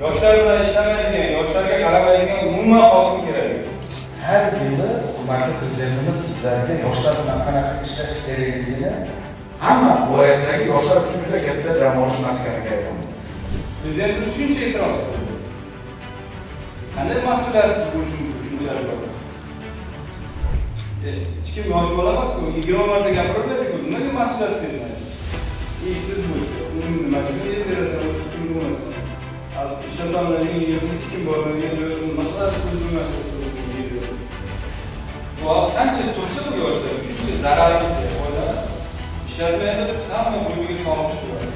yoshlar bilan ishlamaydigan, yoshlarga qaramaydigan umuman hokim kerak. Har yili hurmatli prezidentimiz bizlarga yoshlar bilan qanaqa ishlash kerakligini hamma viloyatdagi yoshlar uchun juda katta dam olish maskaniga aylandi. Prezidentimiz shuncha e'tiroz qildi. Qanday mas'uliyatsiz bo'lishi tushunchali bor. Hech kim yosh bola emas-ku, 20 marta gapirmaydi-ku, nimaga mas'uliyat sezmaydi? Ishsiz bo'lsa, uni nima uchun yer berasan, kim bo'lmasa. Ishlatanlarning yerida hech kim bormagan joyda naqadar ko'zilmas yer. Hozir qancha tursa bu yoshlar shuncha zararsiz foydalanadi. Ishlatmaydi, hamma qo'liga solib turadi.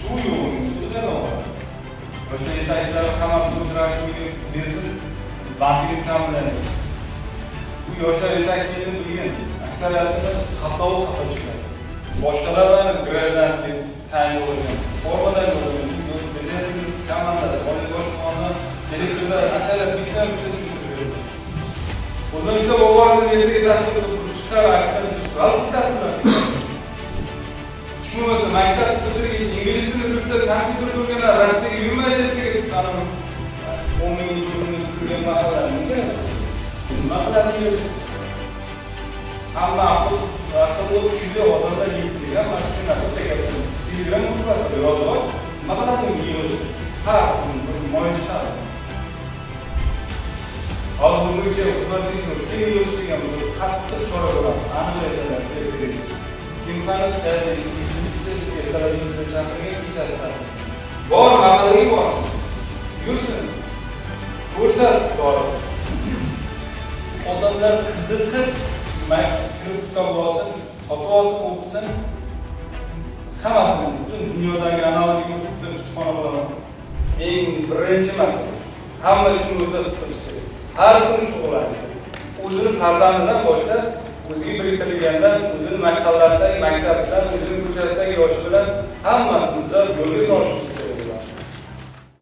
Suv yo'q, suvda bo'ladi. O'sha yetakchilar hammasini o'tirishga bersin, bandlik ta'minlaydi. Bu yoshlar yetakchiligini bilgan, aksariyatida xato chiqadi. Boshqalar gражданский tayyorlagan, formadan bo'lgan, prezidentimiz komandada, oliy boshqarma selektorlar atalab bitta tushuntiradi. Bundan ushlab olganlar yerga tashkil chiqarib aytadi, g'alati bittasini. Hech bo'lmasa maktab bitirgach ingliz tilini bilsa, kompyuter o'rganib, Rossiyaga yurmaydi deb qanun 10 ming yilni turgan mahallalar mumkin. Nima qiladi? Hamma aqlli tushuncha odamlar yetdigan mana shu narsa gapirdi. Telegram o'rtasida yozib, nima qiladi yeydi? Ha, mo'yin chiqadi. Hozir bungacha xizmatchilar kim yo'lchigan bo'lsa, qattiq chora ko'radi. Aniqlaysalar, kim qani ertalabda chaqirgan kechasi. Bor mahallaga borsin. Yursin. Ko'rsat bor. Odamlar qiziqib kirib kitob olsin, sotib olsin, o'qisin. Hammasini butun dunyodagi analogik kutubxonalar eng birinchi masala. Hamma shuni o'zida his qilishi. Har kuni shug'ullanadi. O'zini farzandidan boshlab, o'ziga biriktirilgandan, o'zini mahallasidagi maktabdan, o'zining ko'chasidagi yosh bilan hammasini